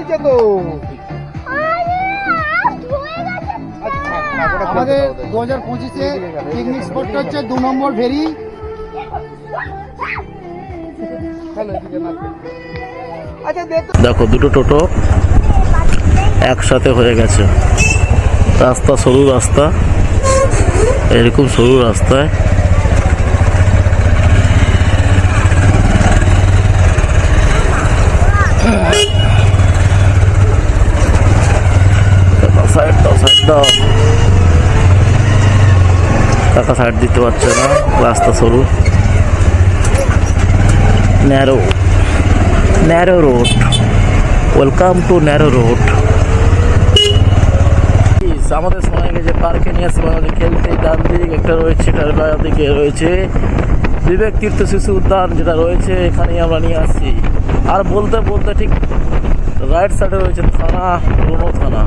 ফেলছে তো। আমাদের 2025-এ পিকনিক স্পটটা হচ্ছে 2 নম্বর ভেরি। দেখো দুটো টোটো একসাথে হয়ে গেছে। রাস্তা সরু রাস্তা, এরকম সরু রাস্তায় সাইড দাও, সাইড দাও। কাকা সাইড দিতে পারছে না, রাস্তা সরু। Narrow narrow road, welcome to narrow road. আমাদের সময় গেছে পার্কে নিয়ে আসছে আমাদের খেলতে। ডান দিকে একটা রয়েছে, বাঁ দিকে রয়েছে বিবেক তীর্থ শিশু উদ্যান, যেটা রয়েছে এখানেই আমরা নিয়ে আসছি। আর বলতে বলতে ঠিক রাইট সাইডে রয়েছে থানা, পুরনো থানা।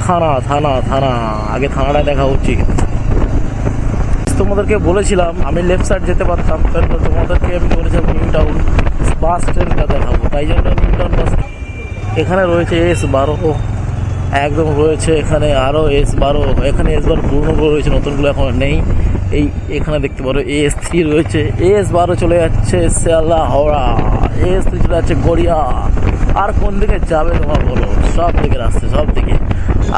থানা থানা থানা আগে থানাটা দেখা উচিত। তোমাদেরকে বলেছিলাম আমি লেফট সাইড যেতে পারতাম, কিন্তু তোমাদেরকে আমি বলেছিলাম নিউ টাউন বাস স্ট্যান্ডটা দেখাবো, তাই জন্য নিউ টাউন বাস। এখানে রয়েছে S12 একদম রয়েছে, এখানে আরও S12, এখানে S12 পুরনোগুলো রয়েছে, নতুনগুলো এখন নেই। এই এখানে দেখতে পারো S3 রয়েছে, S12 চলে যাচ্ছে শিয়ালদা হাওড়া, S3 চলে যাচ্ছে গড়িয়া। আর কোন দিকে যাবে তোমার বলো? সব দিকে রাস্তা, সব দিকে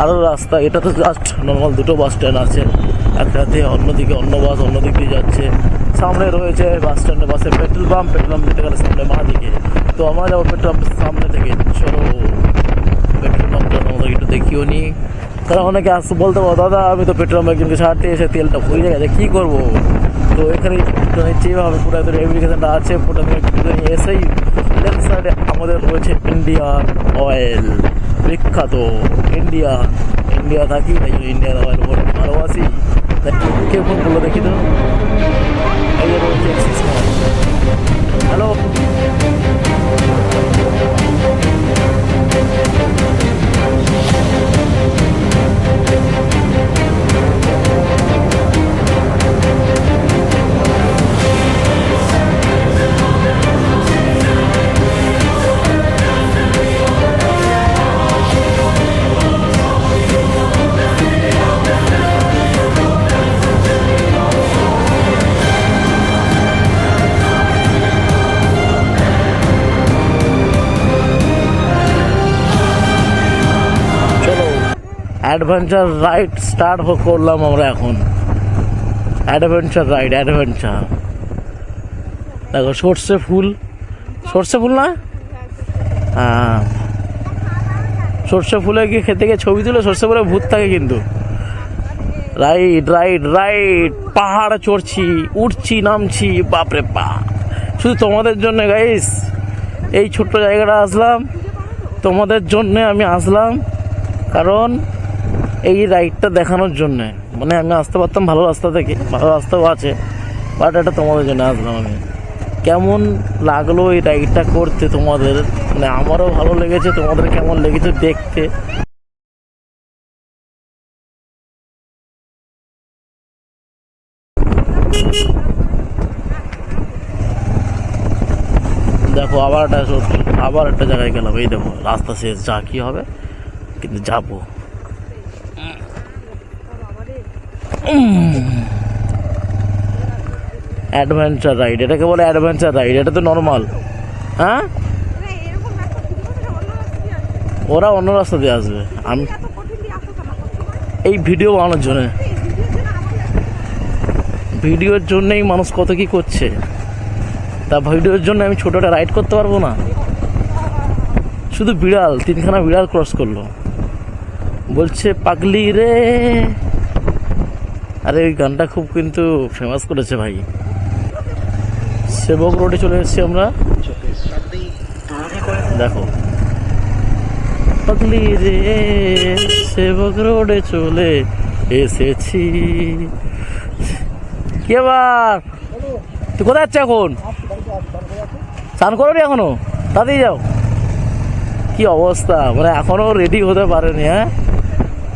আরও রাস্তা। এটা তো জাস্ট নর্মাল দুটো বাস স্ট্যান্ড আছে, একটাতে অন্যদিকে অন্য বাস অন্য দিক দিয়ে যাচ্ছে। সামনে রয়েছে বাস স্ট্যান্ডে বাসে পেট্রোল পাম্প, পেট্রোল পাম্প যেতে গেলে সামনে বাঁ দিকে। তো আমরা যাবো পেট্রোল পাম্পের সামনে থেকে। চলো পেট্রোল পাম্পটা তোমাদের একটু দেখিও নি, কারণ অনেকে আসতে বলতে পারো দাদা আমি তো পেট্রোল পাম্প একজনকে ছাড়তে এসে তেলটা ফুরিয়ে গেছে, কী করবো? তো এখানে যেভাবে পুরো অ্যাপ্লিকেশনটা আছে, পুরো এসেই লেফট সাইডে আমাদের রয়েছে ইন্ডিয়ান অয়েল, বিখ্যাত ইন্ডিয়া থাকি, তাই জন্য ইন্ডিয়ান অয়েল বলে ভালোবাসি। কেউ ফোন করলো দেখি তো, এই যে রয়েছে axis bank. Hello, adventure ride start করলাম আমরা এখন। Adventure ride, adventure. দেখো সর্ষে ফুল না? হ্যাঁ, সর্ষে ফুলে গিয়ে খেতে গিয়ে ছবি তুলে সর্ষে ফুলে ভূত থাকে কিন্তু। রাইড রাইড রাইড, পাহাড় চড়ছি, উঠছি নামছি, বাপরে বাপ। শুধু তোমাদের জন্য গাইস এই ছোট্ট জায়গাটা আসলাম, তোমাদের জন্যে আমি আসলাম, কারণ এই রাইডটা দেখানোর জন্যে। মানে আমি আসতে পারতাম ভালো রাস্তা থেকে, ভালো রাস্তাও আছে, বাট এটা তোমাদের জন্য আসলাম আমি। কেমন লাগলো এই রাইডটা করতে তোমাদের? মানে আমারও ভালো লেগেছে, তোমাদের কেমন লেগেছে দেখতে? দেখো আবার একটা জায়গায় গেলাম। এই দেখো রাস্তা শেষ, যা কি হবে কিন্তু যাবো। অ্যাডভেঞ্চার রাইড, এটাকে বলে অ্যাডভেঞ্চার রাইড, এটা তো নর্মাল। হ্যাঁ, ওরা অন্য রাস্তা দিয়ে আসবে, আমি এই ভিডিও বানানোর জন্য। ভিডিওর জন্যই মানুষ কত কি করছে, তা ভিডিওর জন্য আমি ছোটটা রাইড করতে পারবো না? শুধু বিড়াল, 3খানা বিড়াল ক্রস করলো, বলছে পাগলি রে। আরে ওই গানটা খুব কিন্তু ফেমাস করেছে ভাই। সেবক রোডে চলে এসেছি আমরা। দেখো পাগলি রে, সেবক রোডে চলে এসেছি। কি আবার তুই কোথায় যাচ্ছে এখন? স্নান করো নি এখনো? তাড়াতাড়ি যাও। কি অবস্থা, মানে এখনো রেডি হতে পারেনি। হ্যাঁ,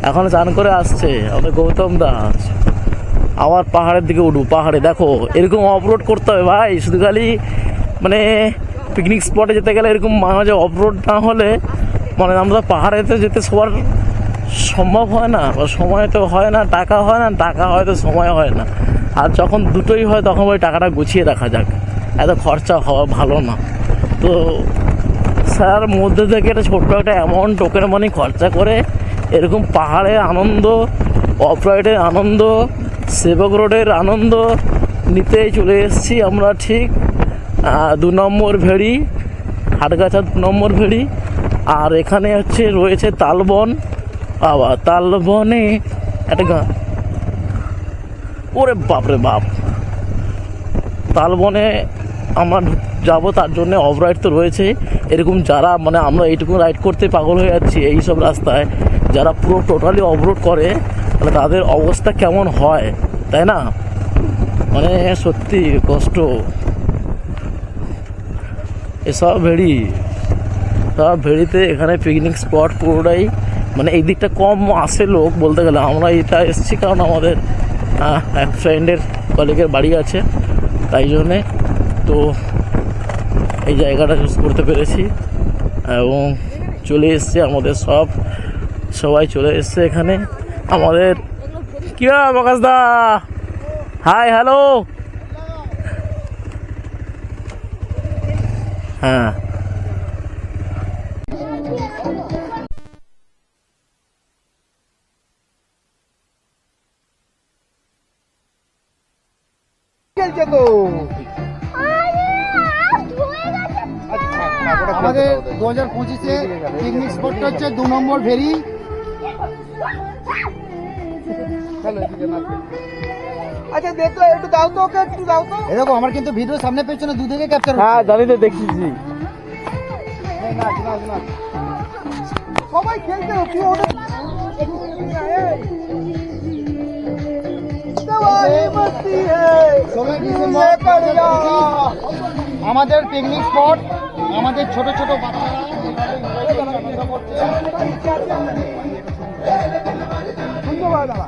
এখন স্নান করে আসছে আমাদের গৌতম দাস। আবার পাহাড়ের দিকে উঠবো। পাহাড়ে দেখো এরকম অফরোড করতে হবে ভাই, শুধু খালি মানে পিকনিক স্পটে যেতে গেলে এরকম মাঝে অফরোড না হলে মানে আমরা পাহাড়েতে যেতে সবার সম্ভব হয় না, বা সময় তো হয় না, টাকা হয় না, টাকা হয়তো সময় হয় না। আর যখন দুটোই হয় তখন ওই টাকাটা গুছিয়ে রাখা যাক, এত খরচা হওয়া ভালো না। তো স্যার মধ্যে থেকে একটা ছোট্ট একটা অ্যামাউন্ট টোকেন মানি খরচা করে এরকম পাহাড়ের আনন্দ, অফ রাইডের আনন্দ, সেবক রোডের আনন্দ নিতেই চলে এসেছি আমরা ঠিক 2 নম্বর ভেড়ি, হাটগাছা 2 নম্বর ভেড়ি। আর এখানে হচ্ছে রয়েছে তালবন। আবার তালবনে একটা গান, ওরে বাপরে বাপ, তালবনে আমরা যাব, তার জন্য অফ রাইড তো রয়েছে। এরকম যারা মানে আমরা এইটুকু রাইড করতে পাগল হয়ে যাচ্ছি এইসব রাস্তায়, যারা পুরো টোটালি অফরোড করে তাহলে তাদের অবস্থা কেমন হয়, তাই না? মানে সত্যি কষ্ট। এসব ভেড়ি, সব ভেড়িতে এখানে পিকনিক স্পট পুরোটাই, মানে এই দিকটা কম আসে লোক বলতে গেলে। আমরা এটা এসেছি কারণ আমাদের এক ফ্রেন্ডের কলিগের বাড়ি আছে, তাই জন্যে তো এই জায়গাটা চুজ করতে পেরেছি এবং চলে এসছে আমাদের সবাই চলে এসছে এখানে। আমাদের কি আকাশ দা, হাই হ্যালো, হ্যাঁ আমাদের 2025-এ পিকনিক স্পটটা হচ্ছে 2 নম্বর ভেরি। আচ্ছা দেখো, একটু দাও তো ওকে, একটু দাও তো। এই দেখো আমার কিন্তু ভিডিও সামনে পেছনে দুদিকে ক্যাপচার হ্যাঁ জানি তো, দেখেছি। সবাই খেলতে হচ্ছে ওটা। আমাদের পিকনিক স্পট, আমাদের ছোট ছোট বাচ্চারা ধন্যবাদ দাদা।